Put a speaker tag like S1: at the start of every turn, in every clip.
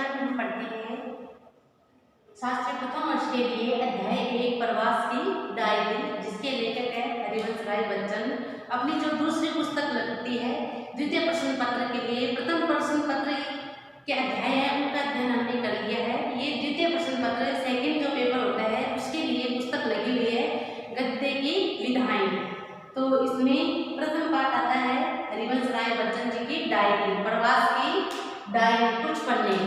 S1: कक्षा में हम पढ़ते हैं शास्त्र प्रथम वर्ष के लिए अध्याय 1 प्रवास की डायरी, जिसके लेखक है हरिवंश राय बच्चन। अपनी जो दूसरी पुस्तक लगती है द्वितीय प्रश्न पत्र के लिए प्रथम प्रश्न पत्र के अध्याय है उनका अध्ययन हमने कर लिया है। ये द्वितीय प्रश्न पत्र सेकंड जो पेपर होता है उसके लिए पुस्तक लगी हुई है गद्य की विधाएं। तो इसमें प्रथम पाठ आता है हरिवंश राय बच्चन जी की डायरी, प्रवास की डायरी कुछ पन्ने,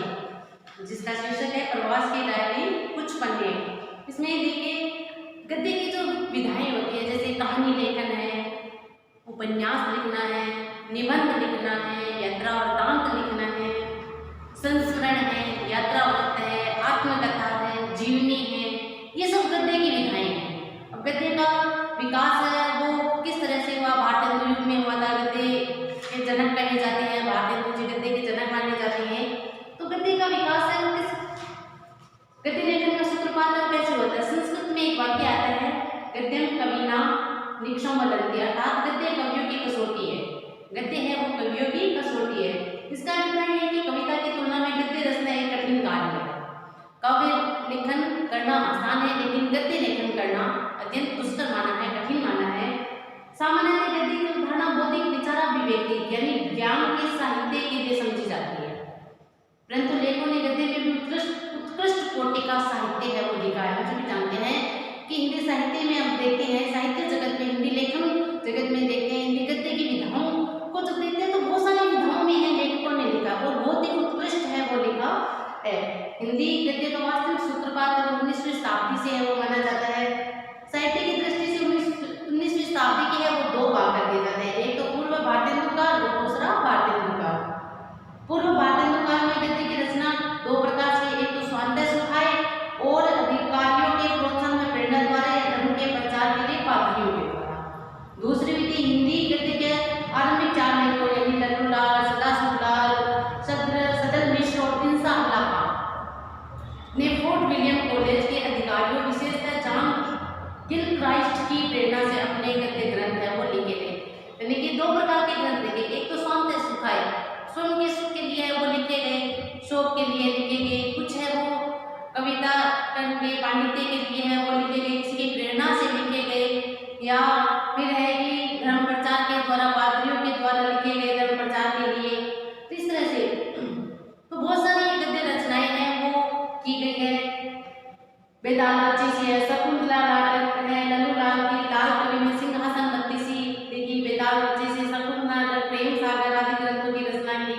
S1: जिसका शीर्षक है प्रवास की डायरी कुछ पन्ने। इसमें देखिए गद्य की जो विधाएं होती है, जैसे कहानी लेखन है, उपन्यास लिखना है, निबंध लिखना है, यात्रा वृत्तांत लिखना है, संस्मरण है, यात्रा वृत्त है, आत्मकथा है, जीवनी है, ये सब गद्य की विधाएं हैं। अब गद्य का विकास है वो किस तरह से हुआ, भारतेंदु युग में हुआ था। गद्य के जनक कहे जाते हैं, भारतेंदु जी गद्य के जनक माने जाते हैं। तो गद्य का विकास है वो किस गद्य लेखन का सूत्रपात कैसे होता है। संस्कृत में एक वाक्य आता है गद्यम कविना निक्षम वदन्ति, अर्थात गद्य कवियों की कसौटी है। गद्य है वो कवियों की कसौटी है। इसका अभिप्राय है कि कविता की तुलना में गद्य रचना एक कठिन कार्य है। काव्य लेखन करना आसान है, लेकिन गद्य लेखन करना अत्यंत दुष्कर माना है, कठिन माना है। सामान्यतः गद्य की अवधारणा बौद्धिक विचाराभिव्यक्ति यानी ज्ञान के साहित्य के लिए समझी जाती है, परंतु लेखकों ने गद्य में भी उत्कृष्ट कोटि का साहित्य है वो लिखा है। हम सभी जानते हैं कि हिंदी साहित्य में हम देखते हैं, साहित्य जगत में, हिंदी लेखन जगत में देखते हैं, हिंदी गद्य की विधाओं को जब देखते हैं तो बहुत सारी विधाओं में है लेखकों ने लिखा और बहुत ही उत्कृष्ट है वो लिखा है। हिंदी गद्य का वास्तविक सूत्रपात 19वीं शताब्दी से है वो माना जाता है। साहित्य की दृष्टि से 19वीं शताब्दी की है वो दो भाग कर दिए जाते हैं, एक तो पूर्व भारतेंदु काल और दूसरा भारतेंदु काल। पूर्व भारतेंदु काल में गद्य की रचना दो प्रकार से, एक तो स्वांतः सुखाए और अधिकारियों के प्रोत्साहन में प्रेरणा द्वारा या धर्म के प्रचार के लिए पात्रियों के द्वारा। दूसरी विधि हिंदी गद्य के आरंभिक चार लेखकों यानी लल्लूलाल, सदाशिवलाल, सदल मिश्र और इंसा अल्लाह खां ने फोर्ट विलियम कॉलेज के अधिकारियों विशेषतः जॉन गिलक्राइस्ट की प्रेरणा से अपने गद्य ग्रंथ है वो लिखे थे। यानी कि दो प्रकार के ग्रंथ लिखे, एक तो स्वांतः सुखाए, स्वयं के सुख के लिए है वो लिखे गए, शोक के लिए लिखे गए, कुछ है वो कविता के पांडित्य के लिए है वो लिखे गए, किसी की प्रेरणा से लिखे गए, या फिर है कि धर्म प्रचार के द्वारा पादरियों के द्वारा लिखे गए धर्म प्रचार के लिए। तो इस तरह से तो बहुत सारी गद्य रचनाएं हैं वो की गई है। बेताल बच्ची से है, शकुंतला नाटक है, लल्लूलाल की लाल कवि में सिंहासन बत्तीसी देखी, बेताल बच्ची से शकुंतला नाटक, प्रेम सागर आदि ग्रंथों की रचना की,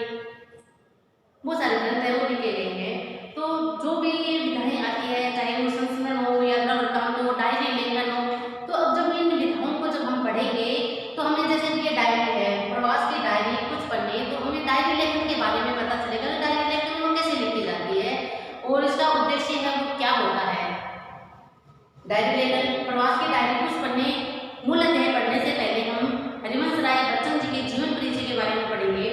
S1: बहुत सारे ग्रंथ है वो लिखे गए हैं। तो जो भी ये विधाएं आती है, चाहे वो संस्मरण हो, यात्रा वृत्तांत हो, डायरी लेखन हो, तो अब जब इन विधाओं को जब हम पढ़ेंगे तो हमें, जैसे ये डायरी है प्रवास की डायरी कुछ पढ़ने, तो हमें डायरी लेखन के बारे में पता चलेगा कि डायरी लेखन वो कैसे लिखी जाती है और इसका उद्देश्य है वो क्या होता है। डायरी लेखन प्रवास की डायरी कुछ पढ़ने मूल अध्याय पढ़ने से पहले हम हरिवंश राय बच्चन जी के जीवन परिचय के बारे में पढ़ेंगे।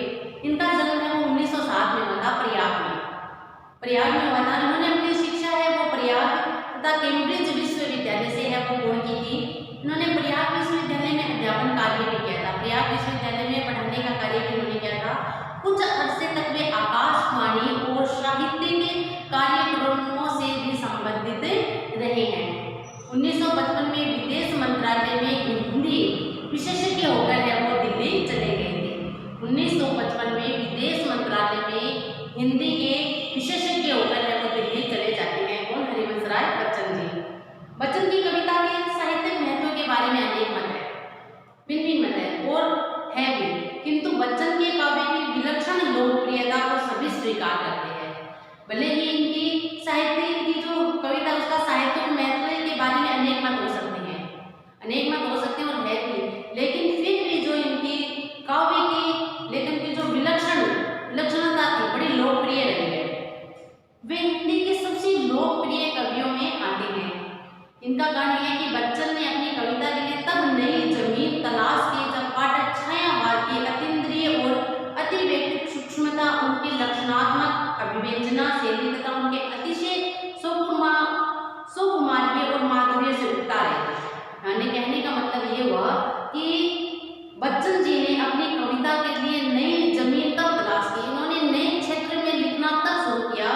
S1: इनका जन्म है वो 1907 में हुआ था, प्रयाग में हुआ था। इन्होंने अपनी शिक्षा है वो प्रयाग तथा कैम्ब्रिज विश्वविद्यालय से है वो पूर्ण की थी। इन्होंने प्रयाग विश्वविद्यालय में अध्यापन कार्य भी किया था, प्रयाग विश्वविद्यालय में पढ़ाने का कार्य भी उन्होंने किया था। कुछ अरसे तक वे आकाशवाणी और साहित्य के कार्यक्रमों से भी संबंधित रहे हैं। 1955 में विदेश मंत्रालय में हिंदी विशेषज्ञ होकर है वो दिल्ली चले गए थे। 1955 में विदेश मंत्रालय में हिंदी के विशेषज्ञ होकर है वो दिल्ली चले जाते हैं। कौन? हरिवंश राय बच्चन जी। बच्चन की कविता के साहित्यिक महत्व के बारे में अनेक मत है, भिन्न मत है और है भी, किंतु बच्चन के काव्य की विलक्षण लोकप्रियता को सभी स्वीकार करते हैं। भले ही इनकी साहित्य की जो कविता उसका साहित्यिक महत्व के बारे में अनेक मत हो सकते हैं, अनेक मत हो सकते हैं और है भी, लेकिन फिर भी जो इनकी काव्य की लेखन की जो विलक्षणता थी, बड़ी लोकप्रिय रही है। वे हिंदी के सबसे लोकप्रिय कवियों में आते हैं। इनका कारण है कि बच्चन ने अपनी कविता के लिए तब नई जमीन तलाश की जब पाठक छायावाद की अतीन्द्रिय और अतिव्यक्तिक सूक्ष्मता, उनकी लक्षणात्मक अभिव्यंजना शैली तथा उनके अतिशय सुकुमार्य और माधुर्य से उठता रहे। यानी कहने का मतलब ये हुआ कि बच्चन जी ने अपनी कविता के लिए नई जमीन तब तलाश की, इन्होंने नए क्षेत्र में लिखना तब शुरू किया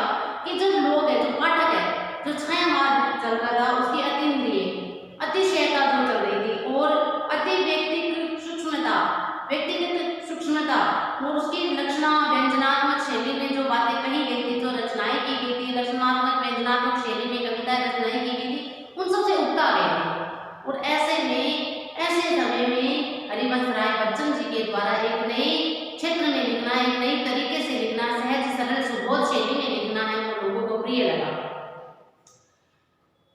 S1: लोकप्रिय लगा।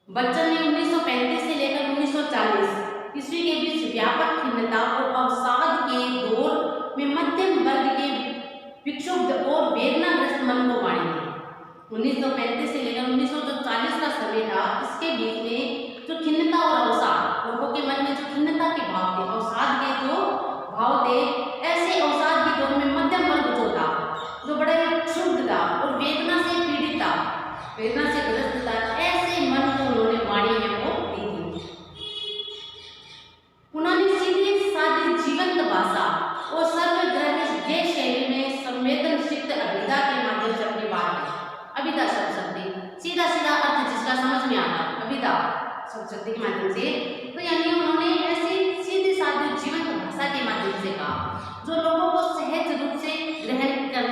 S1: बच्चन ने 1935 से लेकर 1940 ईस्वी के बीच व्यापक खिन्नता और अवसाद के दौर में मध्यम वर्ग के विक्षुब्ध और वेदनाग्रस्त मन को वाणी थी। 1935 से लेकर 1940 का समय था, इसके बीच में जो खिन्नता और अवसाद, लोगों के मन में जो खिन्नता के भाव थे, अवसाद के जो भाव थे, ऐसे अवसाद के दौर में मध्यम वर्ग जो था, जो बड़ा क्षुब्ध था और वेदना से पीड़ित था, वेदना से ग्रस्त था, ऐसे मन को उन्होंने वाणी है वो दी थी। उन्होंने सीधी सादी जीवंत भाषा और सर्वग्राही शैली में संवेदनशील अभिधा के माध्यम से अपनी बात की। अभिधा शब्द सीधा सीधा अर्थ जिसका समझ में आता, अभिधा शब्द के माध्यम से, तो यानी उन्होंने ऐसी सीधी सादी जीवंत भाषा के माध्यम से कहा जो लोगों को सहज रूप से ग्रहण कर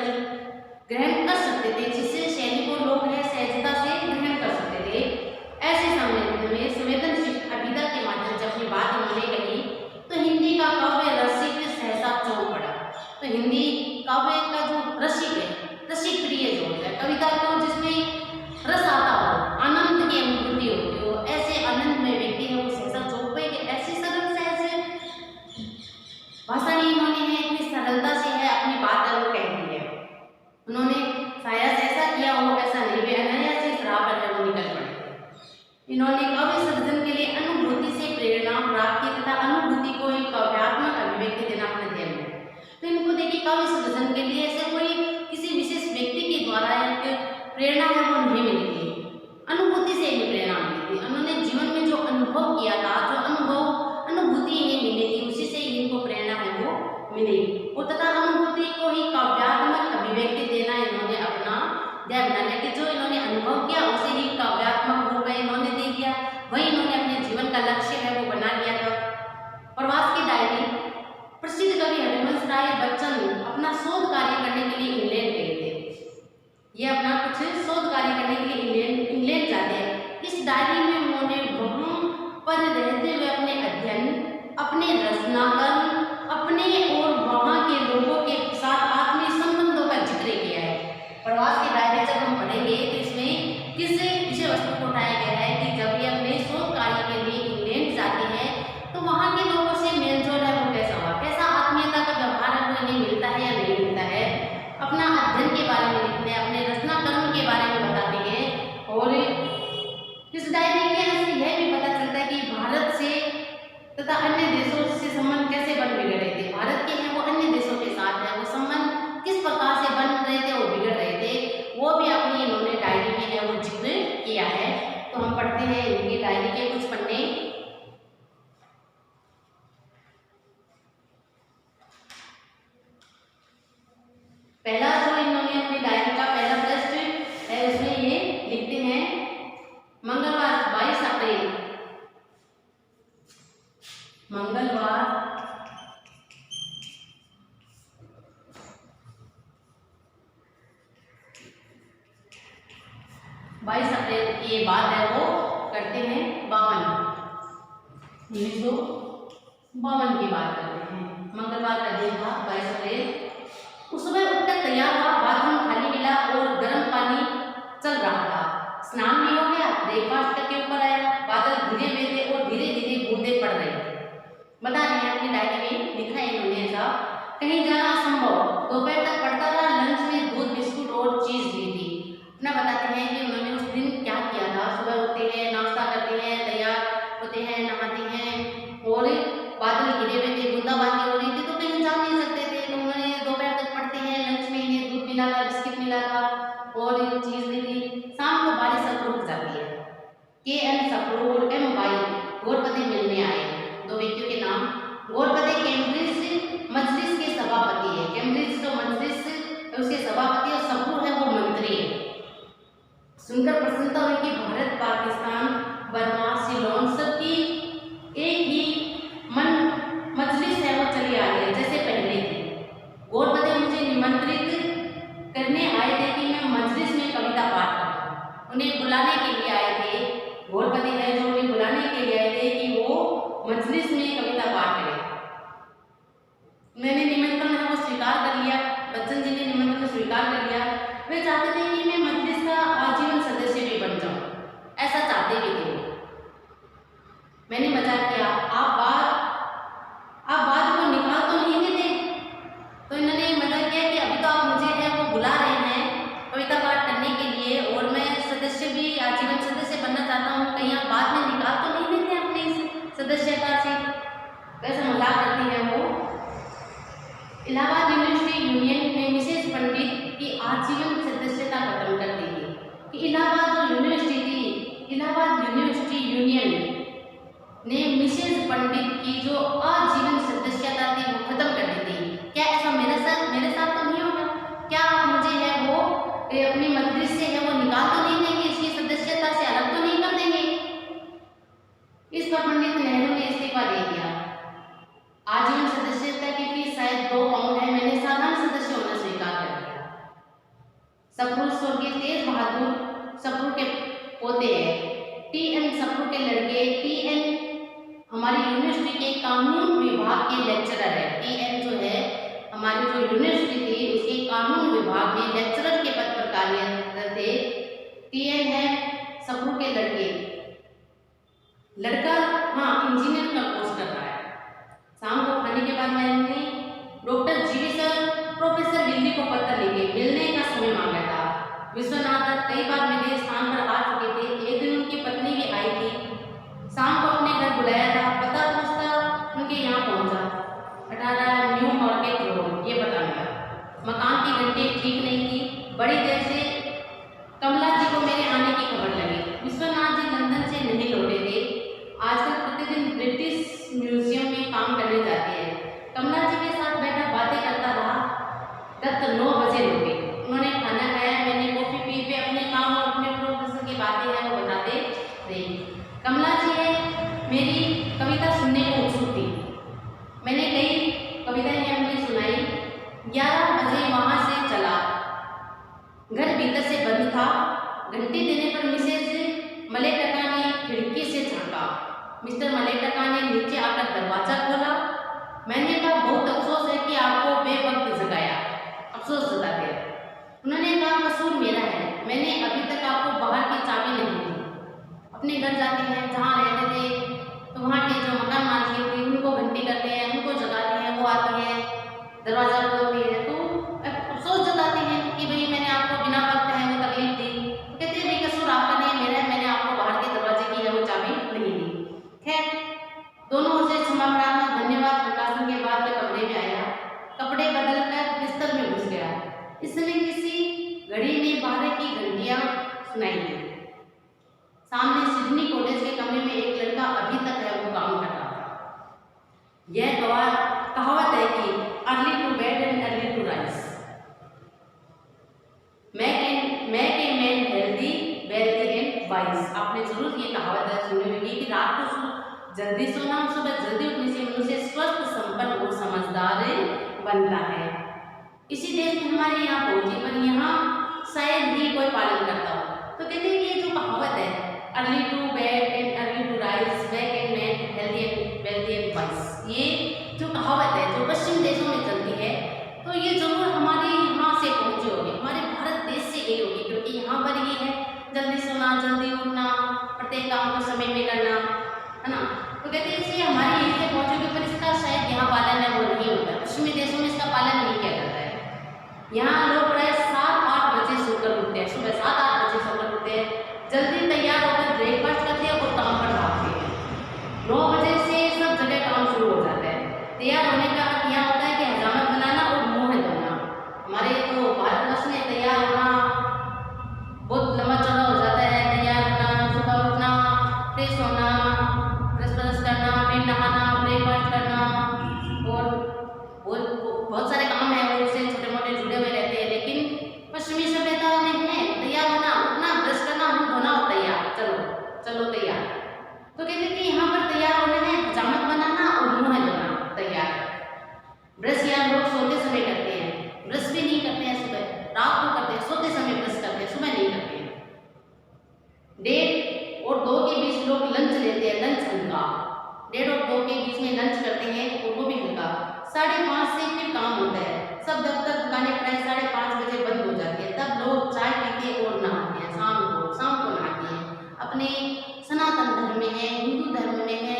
S1: सकते थे, जिससे शैली को लोग है सहजता से ग्रहण कर सकते थे। ऐसे समय में संवेदनशील अभिधा के माध्यम से अपनी बात उन्होंने कही तो हिंदी का काव्य रसिक सहसा चौंक पड़ा। तो हिंदी काव्य का जो रसिक है, रसिक प्रिय जो होता है, कविता को जिसमें रस आता हो, आनंद की अनुभूति होती हो, ऐसे आनंद में व्यक्ति है वो सहसा चौंक पे कि ऐसी सरल से ऐसे भाषा नहीं इन्होंने है इतनी सरलता से है अपनी बात है वो कह दी है। उन्होंने शायद ऐसा किया हो ऐसा नहीं, वे अनायास से शराब है वो निकल पड़े। इन्होंने काव्य सर्जन के लिए अनुभूति से प्रेरणा प्राप्त की तथा अनुभूति को एक काव्यात्मक अभिव्यक्ति देना अपने ध्येय में। तो इनको देखिए काव्य सर्जन के लिए ऐसे कोई किसी विशेष व्यक्ति के द्वारा एक प्रेरणा है वो नहीं मिली थी, अनुभूति से इन्हें प्रेरणा मिली थी। उन्होंने जीवन में जो अनुभव किया था, जो अनुभूति इन्हें मिली थी, उसी से इनको प्रेरणा है वो मिली और तथा अनुभूति को ही काव्यात्मक अभिव्यक्ति देना इन्होंने अपना ध्येय बना लिया कि जो इन्होंने अनुभव किया उसे ही काव्यात्मक रूप में इन्होंने दे दिया, वही इन्होंने अपने जीवन का लक्ष्य है वो बना लिया था। प्रवास की डायरी प्रसिद्ध कवि हरिवंश राय बच्चन अपना शोध कार्य करने के लिए इंग्लैंड गए थे। ये अपना कुछ शोध कार्य करने के लिए इंग्लैंड जाते हैं। इस डायरी में उन्होंने वहाँ पर रहते हुए अपने अध्ययन, अपने रचनाकर्म, अपने और वहाँ के लोगों के साथ आत्मीय संबंधों का जिक्र किया है। प्रवास की डायरी जब हम पढ़ेंगे तो इसमें किस विषय वस्तु को उठाया गया है कि जब ये अपने शोध कार्य के लिए इंग्लैंड जाते हैं तो वहाँ के लोगों से मेलजोल है वो कैसा हुआ, कैसा आत्मीयता का व्यवहार है वो इन्हें मिलता है या नहीं मिलता है। अपना अध्ययन के बारे में लिखते हैं, अपने रचनाकर्म के बारे में बताते हैं और इस डायरी के अंदर से यह भी पता चलता है कि भारत से तथा अन्य देशों से संबंध कैसे बन बिगड़ रहे थे। भारत के हैं वो अन्य देशों के साथ है वो संबंध किस प्रकार से बन रहे थे और बिगड़ रहे थे, वो भी अपनी इन्होंने डायरी में है वो जिक्र किया है। तो हम पढ़ते हैं इनकी डायरी के कुछ पन्ने। पहला जो इन्होंने अपनी डायरी का पहला पृष्ठ है उसमें ये लिखते हैं मंगलवार 22 अप्रैल, मंगलवार 22 अप्रैल की बात है वो करते हैं 1952 की बात करते हैं। मंगलवार का दिन था 22 अप्रैल। उस समय उठकर तैयार हुआ, बाथरूम खाली मिला और गर्म पानी चल रहा था। स्नान भी हो गया, ब्रेकफास्ट करके ऊपर आया, बादल घिरे हुए थे और धीरे धीरे बूंदे पड़ रहे थे। बता रहे हैं अपनी डायरी में लिखा है इन्होंने ऐसा, कहीं जाना असंभव, दोपहर तक पढ़ता रहा, लंच में दूध बिस्कुट और चीज ली थी। अपना बताते हैं कि उन्होंने उस दिन क्या किया था। सुबह उठते हैं, नाश्ता करते हैं, तैयार होते हैं, नहाते हैं और बादल घिरे हुए थे, बूंदाबांदी हो रही थी तो कहीं जा नहीं सकते थे। तो उन्होंने दोपहर तक पढ़ते हैं, लंच में इन्हें दूध मिला था, बिस्किट मिला था और चीज ली थी। शाम को बारिश सब रुक जाती है। KN सप्रू और MY गौरपति मिलने आए। दो व्यक्तियों के नाम, गौरपति कैम्ब्रिज मजलिस के सभापति है, कैम्ब्रिज जो मजलिस उसके सभापति और सप्रू है वो मंत्री है। सुनकर प्रसन्नता हुई कि भारत, पाकिस्तान, बर्मा, सिलोन सबकी एक ही मजलिस है वो चली आ रही है जैसे पहले थी। गौरपति मुझे निमंत्रित करने आए थे कि मैं मजलिस में कविता पाठ करूं। उन्हें बुलाने के लिए आए थे, गौरपति है जो उन्हें बुलाने के लिए आए थे कि वो मजलिस में कविता पाठ करें। मैंने निमंत्रण है वो स्वीकार कर लिया, बच्चन जी ने निमंत्रण स्वीकार कर लिया। वे चाहते थे कि मैं मजलिस का आजीवन सदस्य मैंने मजाक किया, आप बात को निकाल तो नहीं देते। तो इन्होंने मजाक किया कि अभी तो आप मुझे है वो बुला रहे हैं कविता पाठ करने के लिए, और मैं सदस्य भी आजीवन सदस्य बनना चाहता हूँ, कहीं आप बाद में निकाल तो नहीं देते अपने इस सदस्यता से। कैसा मजाक करती है वो। इलाहाबाद यूनिवर्सिटी यूनियन ने मिसेस पंडित की आजीवन सदस्यता खत्म कर दी है कि इलाहाबाद जो यूनिवर्सिटी थी, इलाहाबाद यूनिवर्सिटी यूनियन ने मिसेस पंडित की जो आजीवन सदस्यता थी वो खत्म कर दी थी। क्या ऐसा मेरे साथ तो नहीं होगा? क्या आप मुझे है वो अपनी मजलिस से है वो निकाल तो नहीं देंगे, इसकी सदस्यता से अलग तो नहीं कर देंगे? इस पर पंडित नेहरू ने इस्तीफा दे दिया। आजीवन सदस्यता की फीस शायद 2 पाउंड है, मैंने साधारण सदस्य होना स्वीकार कर लिया। सप्रू स्वर्गीय तेज बहादुर सप्रू के पोते हैं। टी.एन. सप्रू के लड़के टी.एन. हमारी यूनिवर्सिटी के कानून विभाग के लेक्चरर है। टी.एन. जो है हमारी जो यूनिवर्सिटी थी उसके कानून विभाग में लेक्चरर के पद पर कार्यरत थे। टी.एन. है सप्रू के लड़का हाँ इंजीनियर का कोर्स कर रहा है। शाम को खाने के बाद मैंने डॉक्टर जीवी सर प्रोफेसर विल्ली को पत्र लिखे, मिलने का समय मांगा था। विश्वनाथ कई बार मेरे स्थान पर आ चुके थे। एक दिन उनकी पत्नी भी आई थी, शाम को अपने घर बुलाया था। पता पूछता उनके यहाँ पहुंचा, 18 न्यू मार्केट रोड, ये बता मिला। मकान की घंटी ठीक नहीं थी। बड़ी देर से कमला जी को मेरे आने की खबर लगी। विश्वनाथ जी लंदन से नहीं लौटे थे। आजकल प्रतिदिन ब्रिटिश म्यूजियम में काम करने जाते हैं। कमला जी के साथ बैठा बातें करता रहा। तब 9 बजे लौटे। उन्होंने खाना खाया, मैंने कॉफी पी पे अपने काम और अपने प्रोफेसर की बातें हैं वो बताते रही। कमला जी है मेरी कविता सुनने को उत्सुक थी। मैंने कई कविताएं अपनी सुनाई। 11 बजे वहाँ से चला। घर भीतर से बंद था। घंटी देने पर मिसेज मलेटका ने खिड़की से झांका। मिस्टर मलेटका ने नीचे आकर दरवाजा खोला। मैंने कहा बहुत अफसोस है कि आपको बेवक्त जगाया, अफसोस जताते। उन्होंने कहा कसूर मेरा है, मैंने अभी तक आपको बाहर की चाबी नहीं दी। अपने घर जाते हैं जहाँ रहते थे, तो वहाँ के जो मकान मालिक थे उनको घंटी करते हैं, उनको जगाते हैं, वो आते हैं दरवाजा खोलते हैं, तो अफसोस जताते हैं कि भाई मैंने आपको बिना वक्त है वो तकलीफ दी। तो कहते हैं भाई कसूर आपका नहीं मेरा है, मैंने आपको बाहर के दरवाजे की है वो चाबी नहीं दी। खैर दोनों ओर से क्षमा प्रार्थना धन्यवाद प्रकाशन के बाद मैं कमरे में आया। कपड़े बदलकर बिस्तर में घुस गया। इस समय किसी घड़ी ने 12 की घंटियां सुनाई दी। सामने सिडनी कॉलेज के कमरे में एक लड़का अभी तक है वो काम कर रहा था। यह कहावत है कि early to bed and early to rise make a man healthy wealthy and wise. आपने जरूर ये कहावत सुनी होगी कि रात को जल्दी सोना और सुबह जल्दी उठने से मनुष्य स्वस्थ, संपन्न और समझदार बनता है। इसी देश में हमारे यहाँ पहुंचे, पर यहाँ शायद ही कोई पालन करता हो। तो कहते हैं कि ये जो कहावत है early to bed and early to rise make a man healthy and wealthy and wise, ये जो कहावत है जो पश्चिम देशों में चलती है, तो ये जरूर हमारे यहाँ से पहुंची होगी, हमारे भारत देश से गई होगी, क्योंकि यहाँ पर ये है जल्दी सोना, जल्दी उठना, प्रत्येक काम को समय में करना, है ना। तो कहते हैं इसलिए हमारे यहीं से पहुंचोगे, पर इसका शायद यहाँ पालन है वो नहीं होता। पश्चिमी देशों में इसका पालन नहीं किया जाता है। यहाँ लोग प्राय 7-8 बजे सोकर उठते हैं, सुबह 7-8 बजे सोकर उठते हैं, जल्दी तैयार होकर ब्रेकफास्ट करते हैं और काम पर भागते हैं। 9 बजे से सब जगह काम शुरू हो जाता है। तैयार होने का अर्थ यहाँ होता है कि हजामत बनाना और मुँह धोना। हमारे तो भारतवर्ष में तैयार होना बहुत लंबा चौड़ा हो जाता है। तैयार होना, सुबह उठना, फ्रेश होना, ब्रश करना, फिर नहाना, ब्रेकफास्ट करना और बहुत सारे काम हैं उससे छोटे मोटे जुड़े हुए रहते हैं। लेकिन पश्चिमी सभ्यता में है तैयार होना, उठना, ब्रश करना, मुँह धोना और तैयार, चलो तैयार। तो कहते हैं कि यहाँ पर तैयार होना है, हजामत बनाना और मुँह धोना, तैयार। ब्रश यहाँ लोग सोते समय करते हैं, ब्रश भी नहीं करते हैं सुबह, रात को करते हैं, सोते समय ब्रश करते हैं, सुबह नहीं करते हैं। 1:30 और 2 के बीच लोग लंच लेते हैं, लंच हल्का। 1:30 और 2 के बीच में लंच करते हैं और वो भी हल्का। 5:30 से फिर काम होता है। सब दफ्तर दुकानें प्राय 5:30 बजे बंद हो जाती है। तब लोग चाय पीते और नहाते हैं। शाम को नहाते हैं। अपने सनातन धर्म में है, हिंदू धर्म में है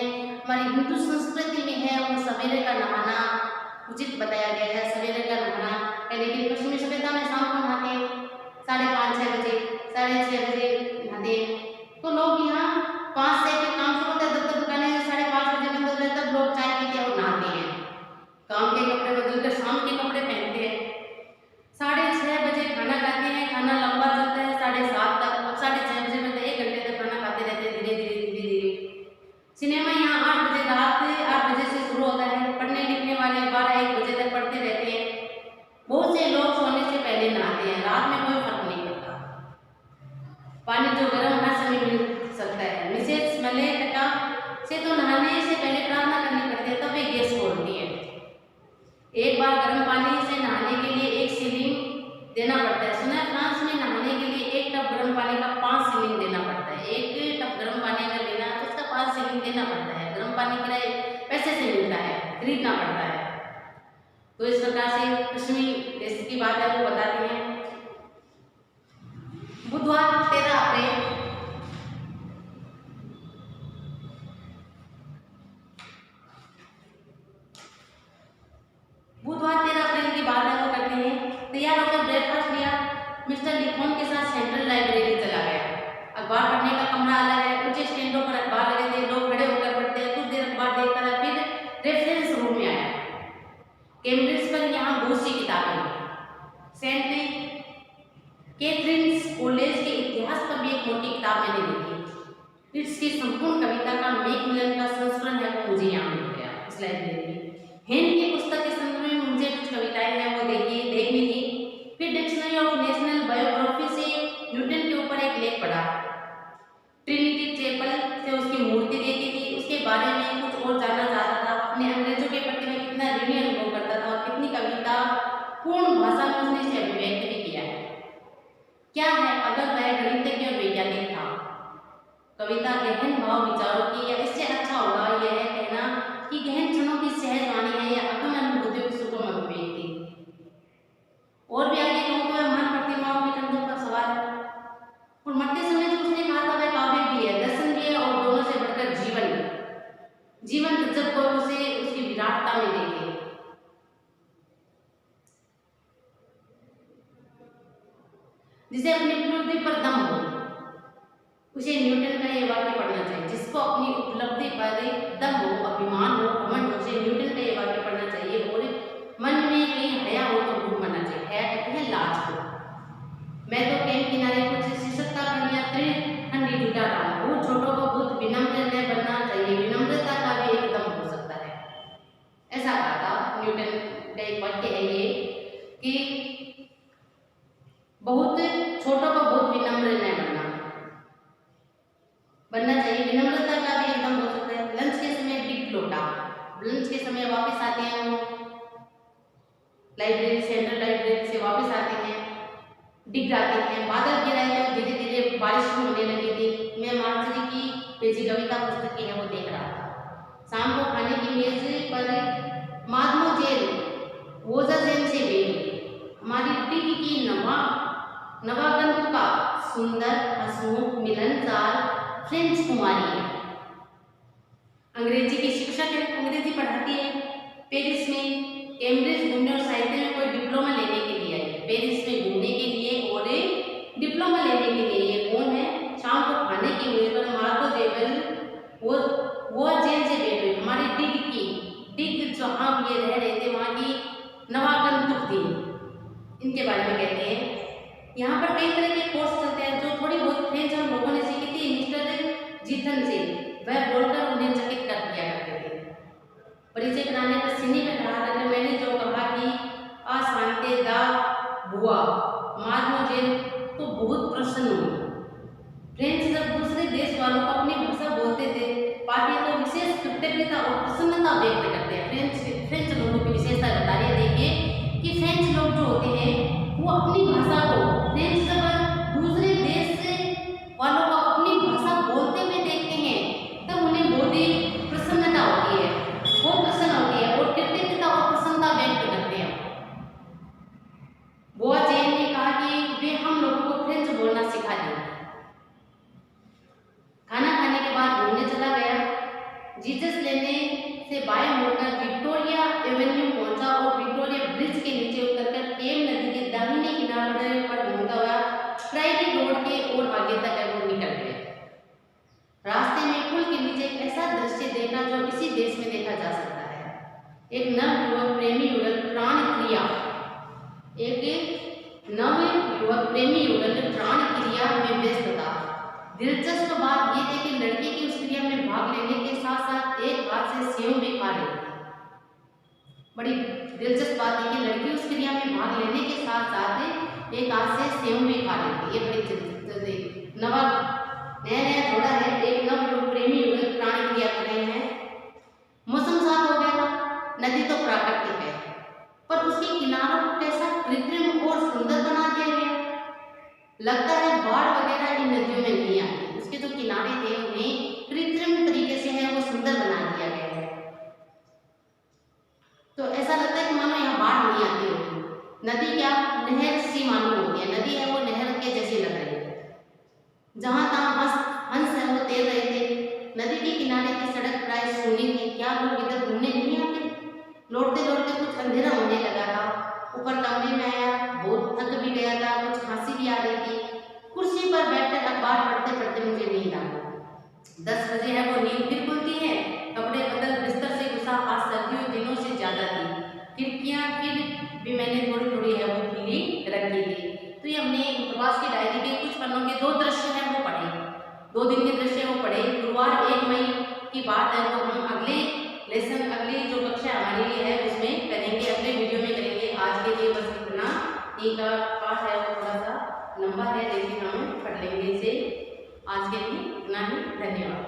S1: बताया गया है सवेरे का नहाना है, लेकिन पश्चिमी सभ्यता में शाम को नहाते हैं 5:30-6 बजे, 6:30 बजे नहाते हैं। तो लोग यहाँ 5 से के काम शुरू होता है, जब तक दुकानें 5:30 बजे बंद हो जाए तब लोग चाय पीते हैं और नहाते हैं, काम के कपड़े बदलकर शाम के कपड़े पहनते हैं। 6:30 बजे खाना खाते हैं, खाना लंबा चलता है 7:30 तक। अब 6:30 बजे में 1 घंटे तक खाना खाते रहते हैं धीरे धीरे। सिनेमा यहाँ 8 बजे रात 8 बजे से शुरू होता है। पढ़ने लिखने वाले 12-1 बजे तक पढ़ते रहते हैं। बहुत से लोग सोने से पहले नहाते हैं, रात में कोई फर्क नहीं पड़ता। पानी जो गर्म हर समय मिल सकता है। मिसेस मलेटका से तो नहाने से पहले प्रार्थना करनी पड़ती है, तब वे गैस खोलती है। एक बार गर्म पानी से नहाने के लिए 1 शिलिंग देना पड़ता है। सुना है फ्रांस में नहाने के लिए 1 टब गर्म पानी का 5 शिलिंग देना पड़ता है। 1 टब गर्म पानी अगर लेना है तो उसका 5 शिलिंग देना पड़ता है। गर्म पानी किराए पैसे से मिलता है, खरीदना पड़ता है। तो इस प्रकार से पश्चिमी देश की बात है वो बताते हैं। बुधवार 13 अप्रैल की बात है वो करते हैं। तैयार होकर ब्रेकफास्ट लिया, मिस्टर लिखोन के साथ सेंट्रल लाइब्रेरी चला गया। अखबार पढ़ने का कमरा अलग है, ऊंचे स्टैंडों पर अखबार लगे थे, लोग खड़े होकर पढ़ते हैं। कुछ देर अखबार देखता रहा, फिर रेफरेंस रूम में आया। कैम्ब्रिज पर यहाँ बहुत सी किताबें हैं। सेंट कैथरीन्स कॉलेज के इतिहास पर भी एक मोटी किताब मैंने देखी। इसकी संपूर्ण कविता का मैकमिलन का संस्करण है वो मुझे यहाँ मिल गया इस लाइब्रेरी में। हेन की पुस्तक के संदर्भ में मुझे कुछ कविताएं हैं वो देखनी थी। फिर डिक्शनरी ऑफ नेशनल बायोग्राफी से न्यूटन के ऊपर एक लेख पढ़ा। ट्रिनिटी चैपल से उसकी मूर्ति देखी थी, उसके बारे में कुछ और जानना चाहता था। अपने अंग्रेजों के प्रति में कितना ऋणी अनुभव करता था और कितनी कविता पूर्ण भाषा में उसने इसे अभिव्यक्त भी किया है। क्या है अगर वह गणितज्ञ और वैज्ञानिक था। कविता गहन भाव विचारों की, या इससे अच्छा होगा यह कहना कि गहन क्षणों की सहज वाणी है या अगम अनुभूतियों की सुगम अभिव्यक्ति। और भी आगे कहूँ तो वह महान प्रतिमाओं के कंधों पर सवार है और मरते समय जो उसने कहा था वह काव्य भी है, दर्शन भी है और दोनों से बढ़कर जीवन जब कोई उसे उसकी विराटता में देखे। जिसे अपनी उपलब्धि पर दम हो, उसे न्यूटन का यह वाक्य पढ़ना चाहिए। जिसको अपनी उपलब्धि पर दम हो, अभिमान हो, घमंड हो, उसे न्यूटन का यह वाक्य पढ़ना चाहिए। और मन में कहीं हया हो तो भूख मरना चाहिए। हया कहते हैं लाज को। मैं तो कैंप किनारे कुछ शिक्षकता कन्या त्रिखंडी जुटा रहा हूँ। बहुत छोटों को बहुत विनम्र बनना चाहिए, विनम्रता का भी एकदम हो सकता है। ऐसा कहा था न्यूटन का एक वाक्य है ये कि बहुत छोटों को बहुत विनम्र न बनना चाहिए, विनम्रता का भी एकदम हो सकता है। लंच के समय बिग लोटा, लंच के समय वापस आते हैं वो लाइब्रेरी, सेंट्रल लाइब्रेरी से वापस आते हैं, डिग जाते हैं। बादल गिराए तो धीरे धीरे बारिश होने लगी थी। मैं मार्चरी की भेजी कविता पुस्तक की है वो देख रहा था। शाम को खाने की मेज पर मादमोजेल वोजाजेन से भेंट। हमारी डिग की नवागंतुक का सुंदर हंसमुख मिलनसार फ्रेंच कुमारी है। अंग्रेजी की शिक्षक है, अंग्रेजी पढ़ाती है। पेरिस में कैम्ब्रिज घूमने और साहित्य में कोई डिप्लोमा लेने के लिए आई है। पेरिस में घूमने के लिए और डिप्लोमा लेने के लिए ये कौन है। शाम को खाने की मेज पर मार्को जेबल वो जेल से भेंट हुई। हमारी डिग जहाँ ये रह रहे थे वहाँ की नवागंतुक थी। इनके बारे में कहते हैं यहाँ पर कई तरह के कोर्स चलते हैं जो थोड़ी बहुत फ्रेंच हम लोगों ने सीखी थी मिस्टर जीथन से। वह बोलकर उन्हें चकित कर दिया करते थे। परिचय कराने पर सीने में रहा था। मैंने जो कहा कि अशांति दा बुआ मादमोजेल तो बहुत प्रसन्न हुई। फ्रेंच जब दूसरे देश वालों को अपनी भाषा बोलते थे पाते तो विशेष कृतज्ञता और प्रसन्नता व्यक्त करते हैं। फ्रेंच लोगों की विशेषता बता रही है। देखिए कि फ्रेंच लोग जो होते हैं वो अपनी भाषा को, फ्रेंच जब दूसरे देश वालों को अपनी भाषा बोलते हुए देखते हैं तब उन्हें बहुत ही प्रसन्नता होती है, बहुत प्रसन्न होती है और कृतज्ञता और प्रसन्नता व्यक्त करते हैं। बोआजेन ने कहा कि वे हम लोगों को फ्रेंच बोलना सिखा दें। खाना खाने के बाद घूमने चला गया। जीसस लेने से बाएं मुड़कर विक्टोरिया एवेन्यू पहुंचा और आगे तक है वो निकल गए। रास्ते में पुल के नीचे एक ऐसा दृश्य देखा जो इसी देश में देखा जा सकता है। एक नव युवक प्रेमी युगल प्राण क्रिया में व्यस्त था। दिलचस्प बात यह थी कि लड़की की उस क्रिया में भाग लेने के साथ साथ एक हाथ से सेव भी खा रही थी। बड़ी दिलचस्प बात है कि लड़की उस क्रिया में भाग लेने के साथ साथ एक हाथ से सेव भी खा रही थी। ये बड़ी नया नया जोड़ा है। एक नव प्रेमी युगल प्राण क्रिया कर रहे हैं। मौसम साफ हो गया था। नदी तो प्राकृतिक है, पर उसके किनारों को कैसा कृत्रिम और सुंदर बना दिया गया। लगता है बाढ़ वगैरह इन नदियों में नहीं आती। उसके जो किनारे थे उन्हें कृत्रिम तरीके से है वो सुंदर बना दिया गया है। तो ऐसा लगता है कि मानो यहाँ बाढ़ नहीं आती होगी। नदी क्या नहर सी मालूम होती है। नदी है वो नहर के जैसी लग रही है। जहाँ तहाँ हंस है वो तैर रहे थे। नदी के किनारे की सड़क प्राय सूनी थी। क्या लोग इधर घूमने नहीं आते? लौटते लौटते कुछ अंधेरा होने लगा था। ऊपर कमरे में आया, बहुत थक भी गया था, कुछ खांसी भी आ रही थी। कुर्सी पर बैठकर अखबार पढ़ते पढ़ते मुझे नींद आ गई। 10 बजे है वो नींद फिर खुलती है। कपड़े बदल बिस्तर से घुसा। आज सर्दियों दिनों से ज्यादा थी। खिड़कियां फिर भी मैंने थोड़ी थोड़ी है वो खुली रखी थी। तो ये हमने प्रवास की डायरी के कुछ पन्नों के 2 दृश्य हैं वो पढ़े। 2 दिन के दृश्य वो पढ़े। गुरुवार 1 मई की बात है तो हम अगली जो कक्षा हमारे लिए है उसमें करेंगे, अगले वीडियो में करेंगे। आज के लिए बस इतना ही। का पाठ है वो थोड़ा सा लंबा है लेकिन हम पढ़ लेंगे इसे। आज के लिए इतना ही। धन्यवाद।